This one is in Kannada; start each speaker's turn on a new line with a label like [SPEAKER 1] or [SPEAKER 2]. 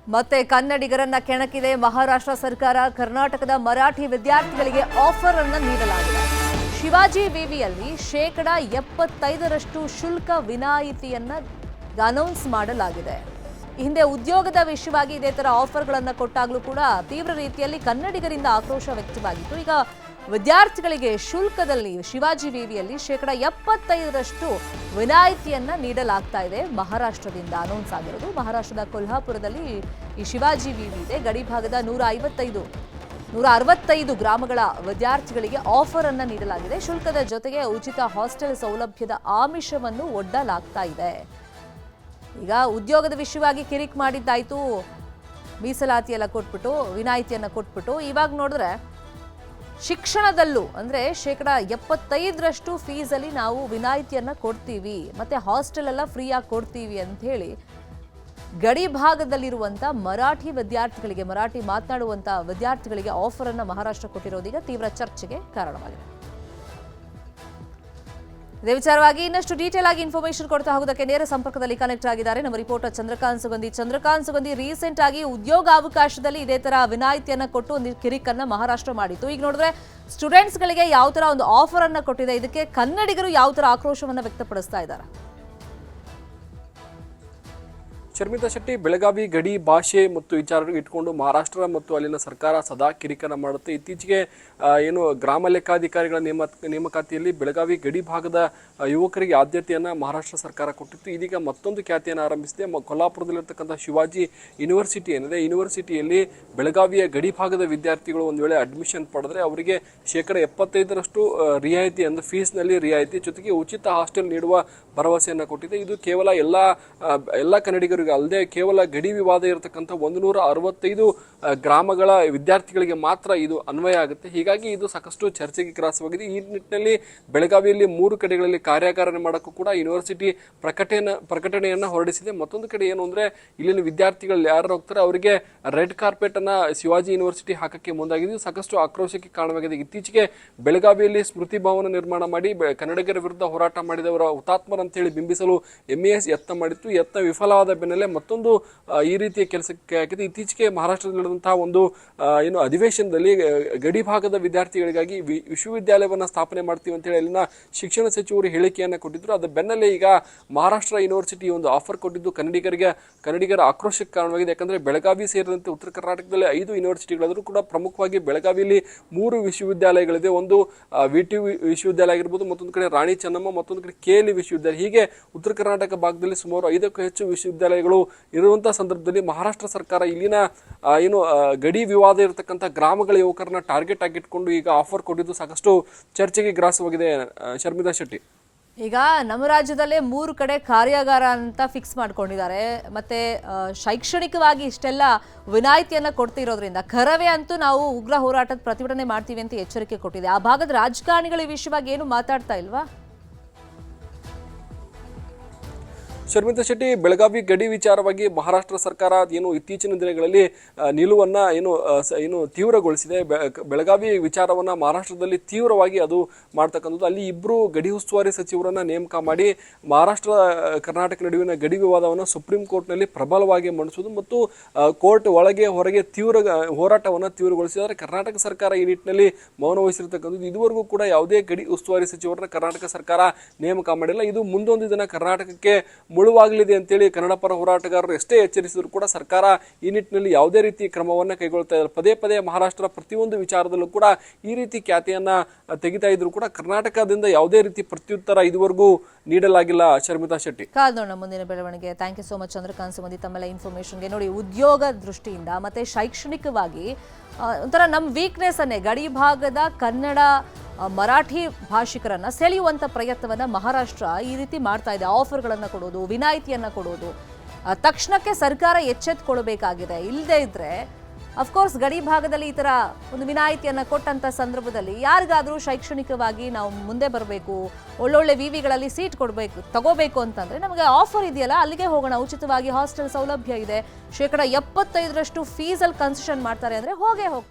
[SPEAKER 1] ಮತ್ತೆ ಕನ್ನಡಿಗರನ್ನ ಕೆಣಕಿದೆ ಮಹಾರಾಷ್ಟ್ರ ಸರ್ಕಾರ. ಕರ್ನಾಟಕದ ಮರಾಠಿ ವಿದ್ಯಾರ್ಥಿಗಳಿಗೆ ಆಫರ್ ಅನ್ನು ನೀಡಲಾಗಿದೆ. ಶಿವಾಜಿ ವಿವಿಯಲ್ಲಿ 75% ಶುಲ್ಕ ವಿನಾಯಿತಿಯನ್ನ ಅನೌನ್ಸ್ ಮಾಡಲಾಗಿದೆ. ಹಿಂದೆ ಉದ್ಯೋಗದ ವಿಷಯವಾಗಿ ಇದೇ ತರ ಆಫರ್ಗಳನ್ನು ಕೊಟ್ಟಾಗಲೂ ಕೂಡ ತೀವ್ರ ರೀತಿಯಲ್ಲಿ ಕನ್ನಡಿಗರಿಂದ ಆಕ್ರೋಶ ವ್ಯಕ್ತವಾಗಿತ್ತು. ಈಗ ವಿದ್ಯಾರ್ಥಿಗಳಿಗೆ ಶುಲ್ಕದಲ್ಲಿ ಶಿವಾಜಿ ವಿವಿಯಲ್ಲಿ 75% ವಿನಾಯಿತಿಯನ್ನ ನೀಡಲಾಗ್ತಾ ಇದೆ. ಮಹಾರಾಷ್ಟ್ರದಿಂದ ಅನೌನ್ಸ್ ಆಗಿರೋದು. ಮಹಾರಾಷ್ಟ್ರದ ಕೊಲ್ಹಾಪುರದಲ್ಲಿ ಈ ಶಿವಾಜಿ ವಿವಿ ಇದೆ. ಗಡಿ ಭಾಗದ 165 ಗ್ರಾಮಗಳ ವಿದ್ಯಾರ್ಥಿಗಳಿಗೆ ಆಫರ್ ಅನ್ನ ನೀಡಲಾಗಿದೆ. ಶುಲ್ಕದ ಜೊತೆಗೆ ಉಚಿತ ಹಾಸ್ಟೆಲ್ ಸೌಲಭ್ಯದ ಆಮಿಷವನ್ನು ಒಡ್ಡಲಾಗ್ತಾ ಇದೆ. ಈಗ ಉದ್ಯೋಗದ ವಿಷಯವಾಗಿ ಕಿರಿಕ್ ಮಾಡಿದ್ದಾಯ್ತು, ಮೀಸಲಾತಿ ಎಲ್ಲ ಕೊಟ್ಬಿಟ್ಟು ವಿನಾಯಿತಿಯನ್ನ ಕೊಟ್ಬಿಟ್ಟು, ಇವಾಗ ನೋಡಿದ್ರೆ ಶಿಕ್ಷಣದಲ್ಲೂ ಅಂದ್ರೆ 75% ಫೀಸಲ್ಲಿ ನಾವು ವಿನಾಯಿತಿಯನ್ನ ಕೊಡ್ತೀವಿ, ಮತ್ತೆ ಹಾಸ್ಟೆಲ್ ಎಲ್ಲ ಫ್ರೀ ಆಗಿ ಕೊಡ್ತೀವಿ ಅಂತ ಹೇಳಿ ಗಡಿ ಭಾಗದಲ್ಲಿರುವಂತ ಮರಾಠಿ ವಿದ್ಯಾರ್ಥಿಗಳಿಗೆ, ಮರಾಠಿ ಮಾತನಾಡುವಂತ ವಿದ್ಯಾರ್ಥಿಗಳಿಗೆ ಆಫರ್ ಅನ್ನ ಮಹಾರಾಷ್ಟ್ರ ಕೊಟ್ಟಿರೋದೀಗ ತೀವ್ರ ಚರ್ಚೆಗೆ ಕಾರಣವಾಗಿದೆ. ಇದೇ ವಿಚಾರವಾಗಿ ಇನ್ನಷ್ಟು ಡೀಟೇಲ್ ಆಗಿ ಇನ್ಫಾರ್ಮೇಶನ್ ಕೊಡ್ತಾ ಹೋಗೋದಕ್ಕೆ ನೇರ ಸಂಪರ್ಕದಲ್ಲಿ ಕನೆಕ್ಟ್ ಆಗಿದ್ದಾರೆ ನಮ್ಮ ರಿಪೋರ್ಟರ್ ಚಂದ್ರಕಾಂತ್ ಸುಗಂಧಿ. ರೀಸೆಂಟ್ ಆಗಿ ಉದ್ಯೋಗಾವಕಾಶದಲ್ಲಿ ಇದೇ ತರ ವಿನಾಯಿತಿಯನ್ನ ಕೊಟ್ಟು ಒಂದು ಕಿರಿಕನ್ನ ಮಹಾರಾಷ್ಟ್ರ ಮಾಡಿತ್ತು. ಈಗ ನೋಡಿದ್ರೆ ಸ್ಟೂಡೆಂಟ್ಸ್ ಗಳಿಗೆ ಯಾವ ತರ ಒಂದು ಆಫರ್ ಅನ್ನ ಕೊಟ್ಟಿದೆ, ಇದಕ್ಕೆ ಕನ್ನಡಿಗರು ಯಾವ ತರ ಆಕ್ರೋಶವನ್ನ ವ್ಯಕ್ತಪಡಿಸ್ತಾ ಇದ್ದಾರೆ?
[SPEAKER 2] ಶರ್ಮಿತಾ ಶೆಟ್ಟಿ, ಬೆಳಗಾವಿ ಗಡಿ ಭಾಷೆ ಮತ್ತು ವಿಚಾರ ಇಟ್ಕೊಂಡು ಮಹಾರಾಷ್ಟ್ರ ಮತ್ತು ಅಲ್ಲಿನ ಸರ್ಕಾರ ಸದಾ ಕಿರಿಕನ ಮಾಡುತ್ತೆ. ಇತ್ತೀಚೆಗೆ ಏನು ಗ್ರಾಮ ಲೆಕ್ಕಾಧಿಕಾರಿಗಳ ನೇಮಕಾತಿಯಲ್ಲಿ ಬೆಳಗಾವಿ ಗಡಿ ಭಾಗದ ಯುವಕರಿಗೆ ಆದ್ಯತೆಯನ್ನು ಮಹಾರಾಷ್ಟ್ರ ಸರ್ಕಾರ ಕೊಟ್ಟಿತ್ತು. ಇದೀಗ ಮತ್ತೊಂದು ಖ್ಯಾತಿಯನ್ನು ಆರಂಭಿಸಿದೆ. ಕೊಲ್ಹಾಪುರದಲ್ಲಿರ್ತಕ್ಕಂಥ ಶಿವಾಜಿ ಯೂನಿವರ್ಸಿಟಿ ಏನಿದೆ, ಯೂನಿವರ್ಸಿಟಿಯಲ್ಲಿ ಬೆಳಗಾವಿಯ ಗಡಿ ಭಾಗದ ವಿದ್ಯಾರ್ಥಿಗಳು ಒಂದು ವೇಳೆ ಅಡ್ಮಿಷನ್ ಪಡೆದ್ರೆ ಅವರಿಗೆ 75% ರಿಯಾಯಿತಿ, ಅಂದರೆ ಫೀಸ್ನಲ್ಲಿ ರಿಯಾಯಿತಿ, ಜೊತೆಗೆ ಉಚಿತ ಹಾಸ್ಟೆಲ್ ನೀಡುವ ಭರವಸೆಯನ್ನು ಕೊಟ್ಟಿದೆ. ಇದು ಕೇವಲ ಎಲ್ಲ ಕನ್ನಡಿಗರಿಗೆ ಅಲ್ಲದೆ ಕೇವಲ ಗಡಿ ವಿವಾದ ಇರತಕ್ಕಂಥ 165 ಗ್ರಾಮಗಳ ವಿದ್ಯಾರ್ಥಿಗಳಿಗೆ ಮಾತ್ರ ಇದು ಅನ್ವಯ ಆಗುತ್ತೆ. ಹೀಗಾಗಿ ಇದು ಸಾಕಷ್ಟು ಚರ್ಚೆಗೆ ಗ್ರಾಸವಾಗಿದೆ. ಈ ನಿಟ್ಟಿನಲ್ಲಿ ಬೆಳಗಾವಿಯಲ್ಲಿ 3 ಕಡೆಗಳಲ್ಲಿ ಕಾರ್ಯಾಗಾರ ಮಾಡೋಕ್ಕೂ ಕೂಡ ಯೂನಿವರ್ಸಿಟಿ ಪ್ರಕಟಣೆಯನ್ನು ಹೊರಡಿಸಿದೆ. ಮತ್ತೊಂದು ಕಡೆ ಏನು ಅಂದ್ರೆ ಇಲ್ಲಿನ ವಿದ್ಯಾರ್ಥಿಗಳು ಯಾರು ಹೋಗ್ತಾರೆ ಅವರಿಗೆ ರೆಡ್ ಕಾರ್ಪೆಟ್ ಅನ್ನ ಶಿವಾಜಿ ಯೂನಿವರ್ಸಿಟಿ ಹಾಕಕ್ಕೆ ಮುಂದಾಗಿದೆ. ಸಾಕಷ್ಟು ಆಕ್ರೋಶಕ್ಕೆ ಕಾರಣವಾಗಿದೆ. ಇತ್ತೀಚೆಗೆ ಬೆಳಗಾವಿಯಲ್ಲಿ ಸ್ಮೃತಿ ಭವನ ನಿರ್ಮಾಣ ಮಾಡಿ ಕನ್ನಡಿಗರ ವಿರುದ್ಧ ಹೋರಾಟ ಮಾಡಿದವರ ಹುತಾತ್ಮರ ಅಂತ ಹೇಳಿ ಬಿಂಬಿಸಲು MES ಯತ್ನ ಮಾಡಿತ್ತು. ಯತ್ನ ವಿಫಲವಾದ ಬೆನ್ನಲ್ಲೇ ಮತ್ತೊಂದು ಈ ರೀತಿಯ ಕೆಲಸಕ್ಕೆ ಹಾಕಿದೆ. ಇತ್ತೀಚೆಗೆ ಮಹಾರಾಷ್ಟ್ರದಲ್ಲಿ ನಡೆದಂತಹ ಒಂದು ಏನು ಅಧಿವೇಶನದಲ್ಲಿ ಗಡಿ ಭಾಗದ ವಿದ್ಯಾರ್ಥಿಗಳಿಗಾಗಿ ವಿಶ್ವವಿದ್ಯಾಲಯವನ್ನು ಸ್ಥಾಪನೆ ಮಾಡ್ತೀವಿ ಅಂತ ಹೇಳಿ ಅಲ್ಲಿನ ಶಿಕ್ಷಣ ಸಚಿವರು ಹೇಳಿಕೆಯನ್ನು ಕೊಟ್ಟಿದ್ರು. ಅದ ಬೆನ್ನಲ್ಲೇ ಈಗ ಮಹಾರಾಷ್ಟ್ರ ಯೂನಿವರ್ಸಿಟಿ ಒಂದು ಆಫರ್ ಕೊಟ್ಟಿದ್ದು ಕನ್ನಡಿಗರ ಆಕ್ರೋಶಕ್ಕೆ ಕಾರಣವಾಗಿದೆ. ಯಾಕಂದ್ರೆ ಬೆಳಗಾವಿ ಸೇರಿದಂತೆ ಉತ್ತರ ಕರ್ನಾಟಕದಲ್ಲಿ 5 ಯೂನಿವರ್ಸಿಟಿಗಳಾದರೂ ಕೂಡ ಪ್ರಮುಖವಾಗಿ ಬೆಳಗಾವಿಯಲ್ಲಿ 3 ವಿಶ್ವವಿದ್ಯಾಲಯಗಳಿದೆ. ಒಂದು VT ವಿಶ್ವವಿದ್ಯಾಲಯ ಆಗಿರ್ಬೋದು, ಮತ್ತೊಂದು ಕಡೆ ರಾಣಿ ಚೆನ್ನಮ್ಮ, ಮತ್ತೊಂದು ಕಡೆ KLE ವಿಶ್ವವಿದ್ಯಾಲಯ. ಹೀಗೆ ಉತ್ತರ ಕರ್ನಾಟಕ ಭಾಗದಲ್ಲಿ ಸುಮಾರು 5ಕ್ಕೂ ಹೆಚ್ಚು ವಿಶ್ವವಿದ್ಯಾಲಯಗಳು ಇರುವಂತಹ ಸಂದರ್ಭದಲ್ಲಿ ಮಹಾರಾಷ್ಟ್ರ ಸರ್ಕಾರ ಇಲ್ಲಿನ ಏನು ಗಡಿ ವಿವಾದ ಇರತಕ್ಕಂಥ ಗ್ರಾಮಗಳ ಯುವಕರನ್ನ ಟಾರ್ಗೆಟ್ ಆಗಿಟ್ಕೊಂಡು ಈಗ ಆಫರ್ ಕೊಟ್ಟಿದ್ದು ಸಾಕಷ್ಟು ಚರ್ಚೆಗೆ ಗ್ರಾಸವಾಗಿದೆ. ಶರ್ಮಿತಾ ಶೆಟ್ಟಿ,
[SPEAKER 1] ಈಗ ನಮ್ಮ ರಾಜ್ಯದಲ್ಲೇ 3 ಕಡೆ ಕಾರ್ಯಾಗಾರ ಅಂತ ಫಿಕ್ಸ್ ಮಾಡ್ಕೊಂಡಿದ್ದಾರೆ. ಮತ್ತೆ ಶೈಕ್ಷಣಿಕವಾಗಿ ಇಷ್ಟೆಲ್ಲ ವಿನಾಯಿತಿಯನ್ನ ಕೊಡ್ತಿರೋದ್ರಿಂದ ಕರವೇ ಅಂತೂ ನಾವು ಉಗ್ರ ಹೋರಾಟದ ಪ್ರತಿಭಟನೆ ಮಾಡ್ತೀವಿ ಅಂತ ಎಚ್ಚರಿಕೆ ಕೊಟ್ಟಿದೆ. ಆ ಭಾಗದ ರಾಜಕಾರಣಿಗಳ ವಿಷಯವಾಗಿ ಏನು ಮಾತಾಡ್ತಾ ಇಲ್ವಾ?
[SPEAKER 2] ಶರ್ಮಿತಾ ಶೆಟ್ಟಿ, ಬೆಳಗಾವಿ ಗಡಿ ವಿಚಾರವಾಗಿ ಮಹಾರಾಷ್ಟ್ರ ಸರ್ಕಾರ ಏನು ಇತ್ತೀಚಿನ ದಿನಗಳಲ್ಲಿ ನಿಲುವನ್ನ ಏನು ತೀವ್ರಗೊಳಿಸಿದೆ. ಬೆಳಗಾವಿ ವಿಚಾರವನ್ನ ಮಹಾರಾಷ್ಟ್ರದಲ್ಲಿ ತೀವ್ರವಾಗಿ ಅದು ಮಾಡ್ತಕ್ಕಂಥದ್ದು. ಅಲ್ಲಿ 2 ಗಡಿ ಉಸ್ತುವಾರಿ ಸಚಿವರನ್ನ ನೇಮಕ ಮಾಡಿ ಮಹಾರಾಷ್ಟ್ರ ಕರ್ನಾಟಕ ನಡುವಿನ ಗಡಿ ವಿವಾದವನ್ನು ಸುಪ್ರೀಂ ಕೋರ್ಟ್ನಲ್ಲಿ ಪ್ರಬಲವಾಗಿ ಮಂಡಿಸುವುದು ಮತ್ತು ಕೋರ್ಟ್ ಒಳಗೆ ಹೊರಗೆ ಹೋರಾಟವನ್ನು ತೀವ್ರಗೊಳಿಸಿದ್ದಾರೆ. ಕರ್ನಾಟಕ ಸರ್ಕಾರ ಈ ನಿಟ್ಟಿನಲ್ಲಿ ಮೌನ ವಹಿಸಿರ್ತಕ್ಕಂಥದ್ದು. ಇದುವರೆಗೂ ಕೂಡ ಯಾವುದೇ ಗಡಿ ಉಸ್ತುವಾರಿ ಸಚಿವರನ್ನ ಕರ್ನಾಟಕ ಸರ್ಕಾರ ನೇಮಕ ಮಾಡಿಲ್ಲ. ಇದು ಮುಂದೊಂದು ದಿನ ಕರ್ನಾಟಕಕ್ಕೆ ಮುಳುವಾಗಲಿದೆ ಅಂತೇಳಿ ಕನ್ನಡ ಪರ ಹೋರಾಟಗಾರರು ಎಷ್ಟೇ ಎಚ್ಚರಿಸಿದ್ರು ಕೂಡ ಸರ್ಕಾರ ಈ ನಿಟ್ಟಿನಲ್ಲಿ ಯಾವುದೇ ರೀತಿ ಕ್ರಮವನ್ನು ಕೈಗೊಳ್ತಾ ಇದ್ದಾರೆ. ಪದೇ ಮಹಾರಾಷ್ಟ್ರ ಪ್ರತಿಯೊಂದು ವಿಚಾರದಲ್ಲೂ ಕೂಡ ಈ ರೀತಿ ಖ್ಯಾತಿಯನ್ನ ತೆಗಿತಾ ಇದ್ರು ಕೂಡ ಕರ್ನಾಟಕದಿಂದ ಯಾವುದೇ ರೀತಿ ಪ್ರತ್ಯುತ್ತರ ಇದುವರೆಗೂ ನೀಡಲಾಗಿಲ್ಲ. ಶರ್ಮಿತಾ ಶೆಟ್ಟಿ,
[SPEAKER 1] ಕಾದೋಣ ಮುಂದಿನ ಬೆಳವಣಿಗೆ. Thank you so much Chandrakant Sugandhi ತಮ್ಮೆಲ್ಲ ಇನ್ಫಾರ್ಮೇಶನ್ಗೆ. ನೋಡಿ, ಉದ್ಯೋಗ ದೃಷ್ಟಿಯಿಂದ ಮತ್ತೆ ಶೈಕ್ಷಣಿಕವಾಗಿ ಒಂಥರ ನಮ್ಮ ವೀಕ್ನೆಸ್ ಅನ್ನೇ ಗಡಿ ಭಾಗದ ಕನ್ನಡ ಮರಾಠಿ ಭಾಷಿಕರನ್ನ ಸೆಳೆಯುವಂತ ಪ್ರಯತ್ನವನ್ನ ಮಹಾರಾಷ್ಟ್ರ ಈ ರೀತಿ ಮಾಡ್ತಾ ಇದೆ. ಆಫರ್ಗಳನ್ನ ಕೊಡೋದು, ವಿನಾಯಿತಿಯನ್ನ ಕೊಡೋದು. ತಕ್ಷಣಕ್ಕೆ ಸರ್ಕಾರ ಎಚ್ಚೆತ್ತುಕೊಳ್ಬೇಕಾಗಿದೆ. ಇಲ್ಲದೇ ಇದ್ರೆ ಅಫ್ಕೋರ್ಸ್ ಗಡಿ ಭಾಗದಲ್ಲಿ ಈ ತರ ಒಂದು ವಿನಾಯಿತಿಯನ್ನ ಕೊಟ್ಟಂತ ಸಂದರ್ಭದಲ್ಲಿ ಯಾರಿಗಾದ್ರೂ ಶೈಕ್ಷಣಿಕವಾಗಿ ನಾವು ಮುಂದೆ ಬರಬೇಕು, ಒಳ್ಳೊಳ್ಳೆ ವಿವಿಗಳಲ್ಲಿ ಸೀಟ್ ತಗೋಬೇಕು ಅಂತಂದ್ರೆ ನಮಗೆ ಆಫರ್ ಇದೆಯಲ್ಲ, ಅಲ್ಲಿಗೆ ಹೋಗೋಣ. ಉಚಿತವಾಗಿ ಹಾಸ್ಟೆಲ್ ಸೌಲಭ್ಯ ಇದೆ, 75% ಫೀಸಲ್ಲಿ ಕನ್ಸೆಷನ್ ಮಾಡ್ತಾರೆ ಅಂದ್ರೆ ಹೋಗೇ